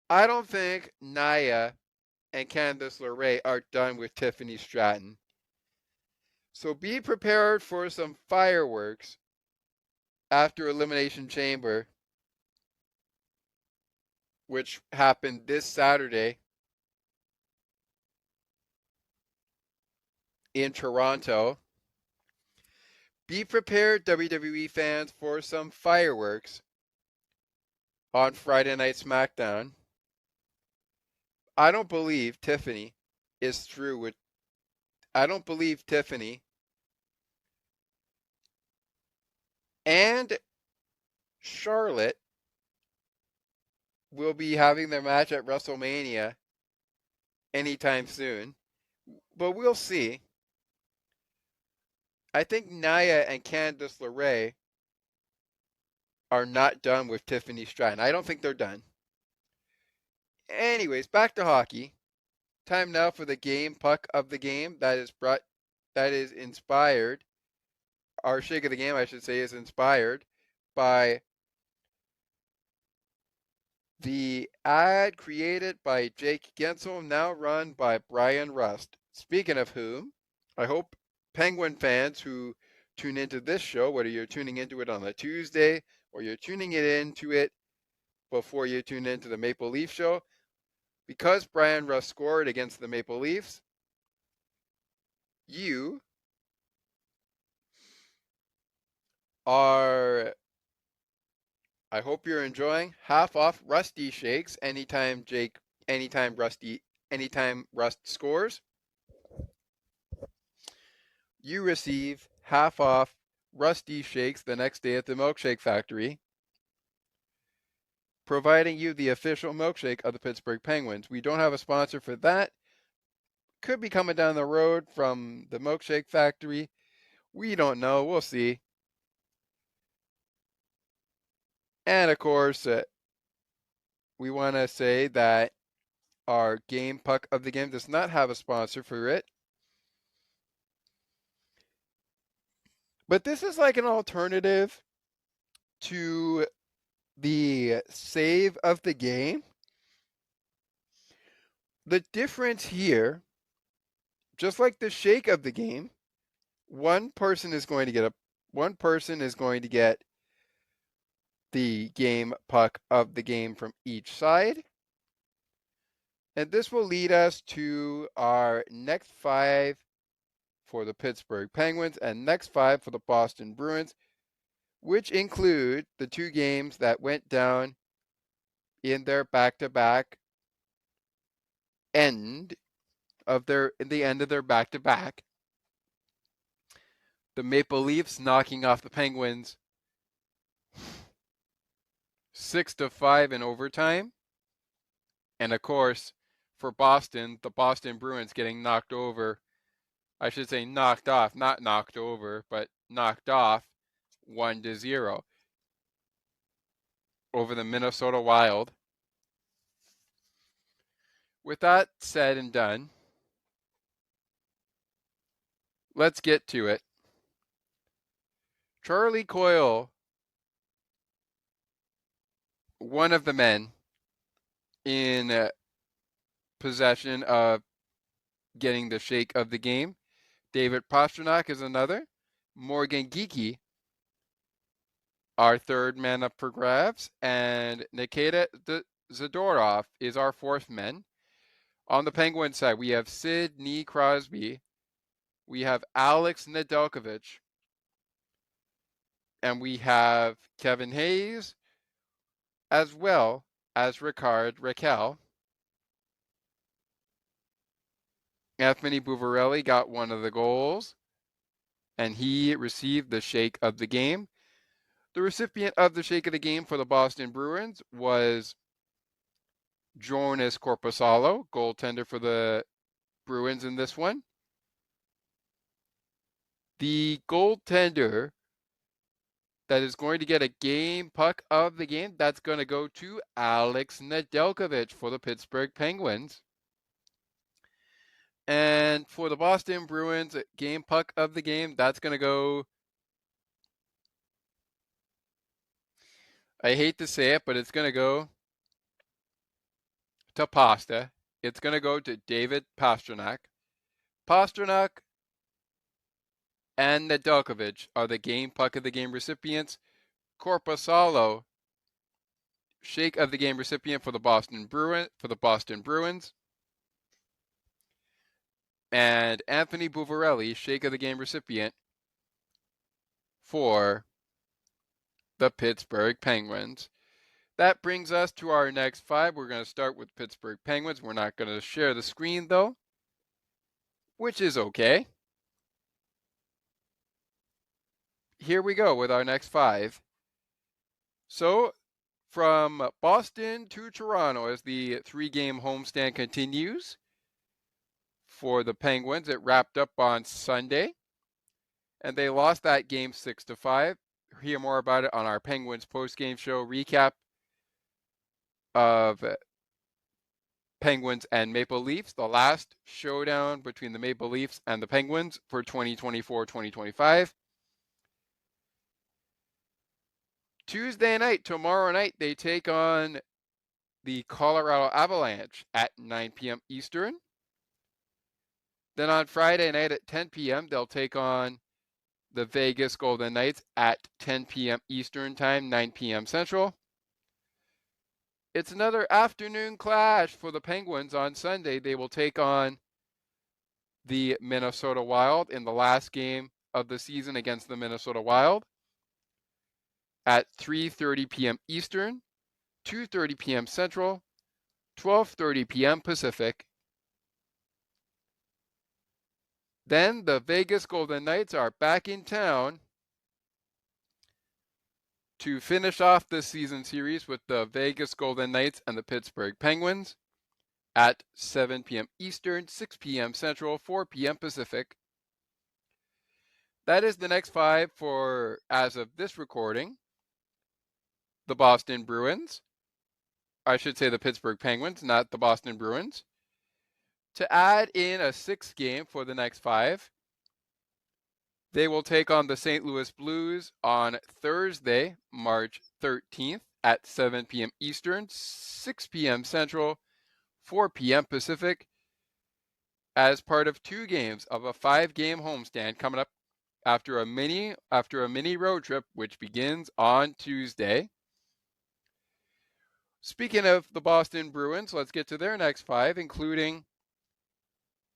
I don't think Nia and Candice LeRae are done with Tiffany Stratton. So be prepared for some fireworks after Elimination Chamber, which happened this Saturday in Toronto. Be prepared, WWE fans, for some fireworks on Friday Night SmackDown. I don't believe Tiffany is through with. I don't believe Tiffany and Charlotte will be having their match at WrestleMania anytime soon. But we'll see. I think Nia and Candice LeRae are not done with Tiffany Stratton. I don't think they're done. Anyways, back to hockey. Time now for the game puck of the game that is inspired. Our shake of the game, I should say, is inspired by the ad created by Jake Gensel, now run by Brian Rust. Speaking of whom, I hope Penguin fans who tune into this show, whether you're tuning into it on a Tuesday or you're tuning into it before you tune into the Maple Leaf show, because Brian Rust scored against the Maple Leafs, you are, I hope you're enjoying half off Rusty shakes anytime Rust scores. You receive half off Rusty shakes the next day at the Milkshake Factory, providing you the official milkshake of the Pittsburgh Penguins. We don't have a sponsor for that. Could be coming down the road from the Milkshake Factory. We don't know. We'll see. And of course, we want to say that our game puck of the game does not have a sponsor for it. But this is like an alternative to the save of the game. The difference here, just like the shake of the game, one person is going to get the game puck of the game from each side. And this will lead us to our next 5 for the Pittsburgh Penguins and next 5 for the Boston Bruins, which include the 2 games that went down in their back-to-back end of their back-to-back. The Maple Leafs knocking off the Penguins 6-5 in overtime. And of course, for Boston, the Boston Bruins getting knocked over. I should say knocked off, not knocked over, but knocked off 1-0 over the Minnesota Wild. With that said and done, let's get to it. Charlie Coyle, one of the men in possession of getting the shake of the game. David Pastrnak is another. Morgan Geekie, our third man up for grabs. And Nikita Zadorov is our fourth man. On the Penguin side, we have Sidney Crosby. We have Alex Nedeljkovic. And we have Kevin Hayes, as well as Ricard Raquel. Anthony Buvarelli got one of the goals, and he received the shake of the game. The recipient of the shake of the game for the Boston Bruins was Jonas Korpisalo, goaltender for the Bruins in this one. The goaltender that is going to get a game puck of the game, that's going to go to Alex Nedeljkovic for the Pittsburgh Penguins. And for the Boston Bruins, game puck of the game, that's going to go, I hate to say it, but it's going to go to Pasta. It's going to go to David Pastrnak. Pastrnak and Nedeljkovic are the game puck of the game recipients. Korpisalo, shake of the game recipient for the Boston Bruins. And Anthony Buvarelli, shake of the game recipient for the Pittsburgh Penguins. That brings us to our next 5. We're going to start with Pittsburgh Penguins. We're not going to share the screen though, which is okay. Here we go with our next 5. So from Boston to Toronto as the 3-game homestand continues. For the Penguins, it wrapped up on Sunday, and they lost that game 6-5. Hear more about it on our Penguins post-game show recap of Penguins and Maple Leafs, the last showdown between the Maple Leafs and the Penguins for 2024-2025. Tuesday night, tomorrow night, they take on the Colorado Avalanche at 9 p.m. Eastern. Then on Friday night at 10 p.m., they'll take on the Vegas Golden Knights at 10 p.m. Eastern Time, 9 p.m. Central. It's another afternoon clash for the Penguins on Sunday. They will take on the Minnesota Wild in the last game of the season against the Minnesota Wild at 3:30 p.m. Eastern, 2:30 p.m. Central, 12:30 p.m. Pacific. Then the Vegas Golden Knights are back in town to finish off this season series with the Vegas Golden Knights and the Pittsburgh Penguins at 7 p.m. Eastern, 6 p.m. Central, 4 p.m. Pacific. That is the next 5 for, as of this recording, the Boston Bruins. I should say the Pittsburgh Penguins, not the Boston Bruins. To add in a 6th game for the next 5, they will take on the St. Louis Blues on Thursday, March 13th at 7 p.m. Eastern, 6 p.m. Central, 4 p.m. Pacific, as part of 2 games of a 5-game homestand coming up after a mini road trip, which begins on Tuesday. Speaking of the Boston Bruins, let's get to their next 5, including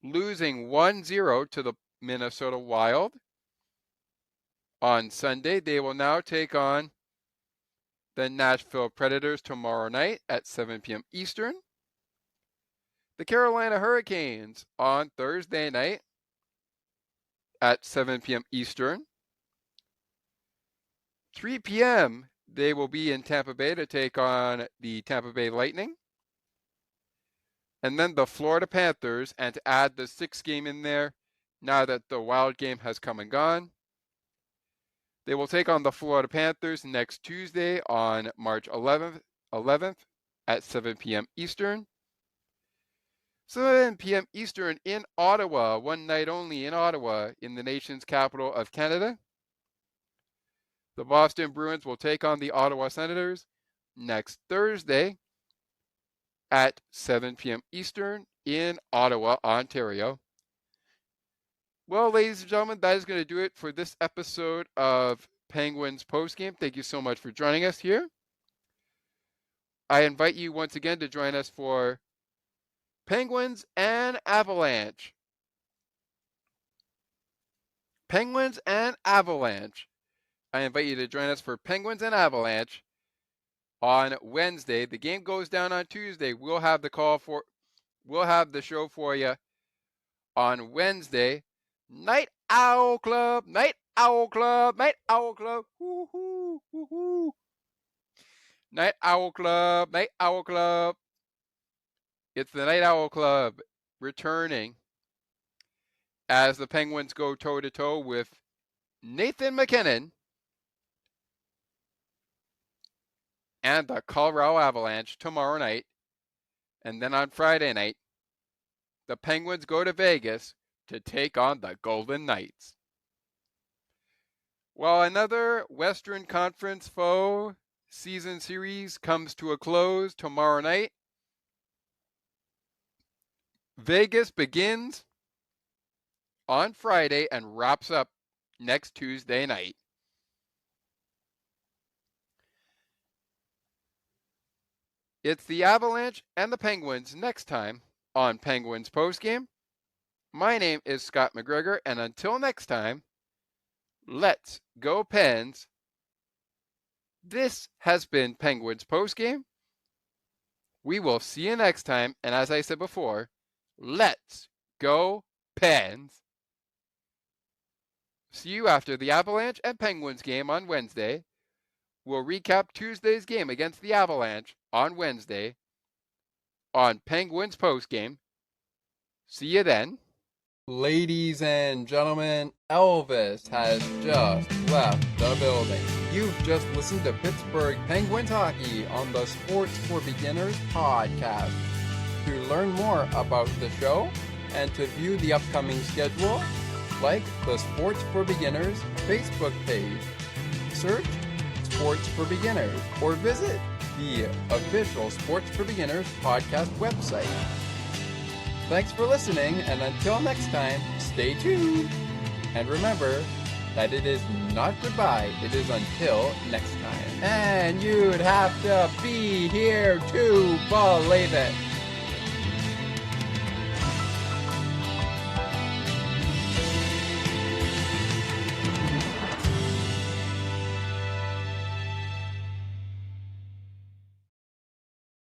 losing 1-0 to the Minnesota Wild on Sunday. They will now take on the Nashville Predators tomorrow night at 7 p.m. Eastern. The Carolina Hurricanes on Thursday night at 7 p.m. Eastern. 3 p.m. they will be in Tampa Bay to take on the Tampa Bay Lightning. And then the Florida Panthers, and to add the 6th game in there, now that the Wild game has come and gone, they will take on the Florida Panthers next Tuesday on March 11th at 7 p.m. Eastern. 7 p.m. Eastern in Ottawa, one night only in Ottawa, in the nation's capital of Canada. The Boston Bruins will take on the Ottawa Senators next Thursday at 7 p.m. Eastern in Ottawa, Ontario. Well, ladies and gentlemen, that is going to do it for this episode of Penguins Postgame. Thank you so much for joining us here. I invite you once again to join us for Penguins and Avalanche. Penguins and Avalanche. I invite you to join us for Penguins and Avalanche on Wednesday. The game goes down on Tuesday. We'll have the show for you on Wednesday. Night Owl Club, Night Owl Club, Night Owl Club. Woo-hoo, woo-hoo. Night Owl Club, Night Owl Club. It's the Night Owl Club returning as the Penguins go toe-to-toe with Nathan MacKinnon and the Colorado Avalanche tomorrow night. And then on Friday night, the Penguins go to Vegas to take on the Golden Knights. While another Western Conference foe season series comes to a close tomorrow night, Vegas begins on Friday and wraps up next Tuesday night. It's the Avalanche and the Penguins next time on Penguins Postgame. My name is Scott McGregor, and until next time, let's go Pens. This has been Penguins Postgame. We will see you next time, and as I said before, let's go Pens. See you after the Avalanche and Penguins game on Wednesday. We'll recap Tuesday's game against the Avalanche on Wednesday on Penguins Postgame. See you then. Ladies and gentlemen, Elvis has just left the building. You've just listened to Pittsburgh Penguins hockey on the Sports for Beginners podcast. To learn more about the show and to view the upcoming schedule, like the Sports for Beginners Facebook page. Search Sports for Beginners or visit the official Sports for Beginners podcast website. Thanks for listening, and until next time, stay tuned. And remember that it is not goodbye, it is until next time. And you'd have to be here to believe it.